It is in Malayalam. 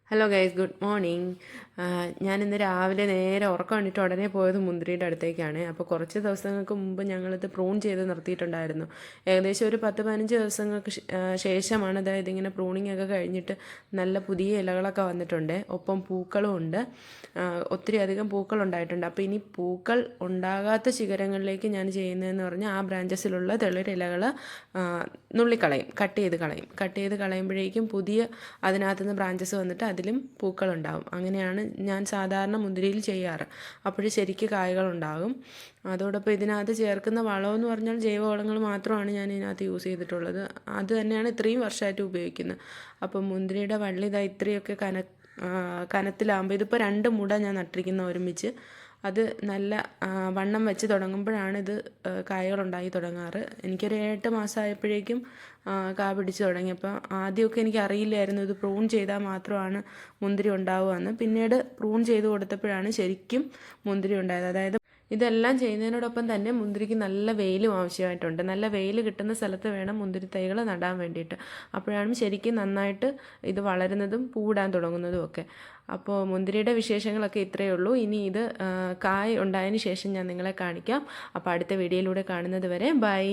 Hello guys, good morning. ഞാനിന്ന് രാവിലെ നേരെ ഉറക്കം കണ്ടിട്ട് ഉടനെ പോയത് മുന്തിരിയുടെ അടുത്തേക്കാണ്. അപ്പോൾ കുറച്ച് ദിവസങ്ങൾക്ക് മുമ്പ് ഞങ്ങളിത് പ്രൂൺ ചെയ്ത് നിർത്തിയിട്ടുണ്ടായിരുന്നു. ഏകദേശം ഒരു 10-15 ദിവസങ്ങൾക്ക് ശേഷമാണ് അതായത് ഇങ്ങനെ പ്രൂണിങ് ഒക്കെ കഴിഞ്ഞിട്ട് നല്ല പുതിയ ഇലകളൊക്കെ വന്നിട്ടുണ്ട്. ഒപ്പം പൂക്കളും ഉണ്ട്, ഒത്തിരി അധികം പൂക്കൾ ഉണ്ടായിട്ടുണ്ട്. അപ്പോൾ ഇനി പൂക്കൾ ഉണ്ടാകാത്ത ശിഖരങ്ങളിലേക്ക് ഞാൻ ചെയ്യുന്നതെന്ന് പറഞ്ഞാൽ ആ ബ്രാഞ്ചസിലുള്ള തെളിരിലകൾ നുള്ളിക്കളയും, കട്ട് ചെയ്ത് കളയുമ്പോഴേക്കും പുതിയ അതിനകത്തുനിന്ന് ബ്രാഞ്ചസ് വന്നിട്ട് അതിലും പൂക്കളുണ്ടാവും. അങ്ങനെയാണ് ഞാൻ സാധാരണ മുന്തിരിയിൽ ചെയ്യാറ്. അപ്പോൾ ശരിക്ക് കായകളുണ്ടാകും. അതോടൊപ്പം ഇതിനകത്ത് ചേർക്കുന്ന വളമെന്ന് പറഞ്ഞാൽ ജൈവവളങ്ങൾ മാത്രമാണ് ഞാൻ ഇതിനകത്ത് യൂസ് ചെയ്തിട്ടുള്ളത്. അത് തന്നെയാണ് ഇത്രയും വർഷമായിട്ട് ഉപയോഗിക്കുന്നത്. അപ്പം മുന്തിരിയുടെ വള്ളി ഇതാ ഇത്രയൊക്കെ കനത്തിലാകുമ്പോൾ ഇതിപ്പോൾ 2 മുട ഞാൻ നട്ടിരിക്കുന്ന ഒരുമിച്ച്. അത് നല്ല വണ്ണം വെച്ച് തുടങ്ങുമ്പോഴാണ് ഇത് കായകളുണ്ടായി തുടങ്ങാറ്. എനിക്കൊരു 8 മാസമായപ്പോഴേക്കും കാ പിടിച്ച് തുടങ്ങി. അപ്പം ആദ്യമൊക്കെ എനിക്ക് അറിയില്ലായിരുന്നു ഇത് പ്രൂൺ ചെയ്താൽ മാത്രമാണ് മുന്തിരി ഉണ്ടാവുകയെന്ന്. പിന്നീട് പ്രൂൺ ചെയ്ത് കൊടുത്തപ്പോഴാണ് ശരിക്കും മുന്തിരി ഉണ്ടായത്. അതായത് ഇതെല്ലാം ചെയ്യുന്നതിനോടൊപ്പം തന്നെ മുന്തിരിക്ക് നല്ല വെയിലും ആവശ്യമായിട്ടുണ്ട്. നല്ല വെയിൽ കിട്ടുന്ന സ്ഥലത്ത് വേണം മുന്തിരി തൈകൾ നടാൻ വേണ്ടിയിട്ട്. അപ്പോഴാണ് ശരിക്കും നന്നായിട്ട് ഇത് വളരുന്നതും പൂടാൻ തുടങ്ങുന്നതും ഒക്കെ. അപ്പോൾ മുന്തിരിയുടെ വിശേഷങ്ങളൊക്കെ ഇത്രയേ ഉള്ളൂ. ഇനി ഇത് കായ് ഉണ്ടായതിന് ശേഷം ഞാൻ നിങ്ങളെ കാണിക്കാം. അപ്പോൾ അടുത്ത വീഡിയോയിലൂടെ കാണുന്നത് വരെ ബൈ.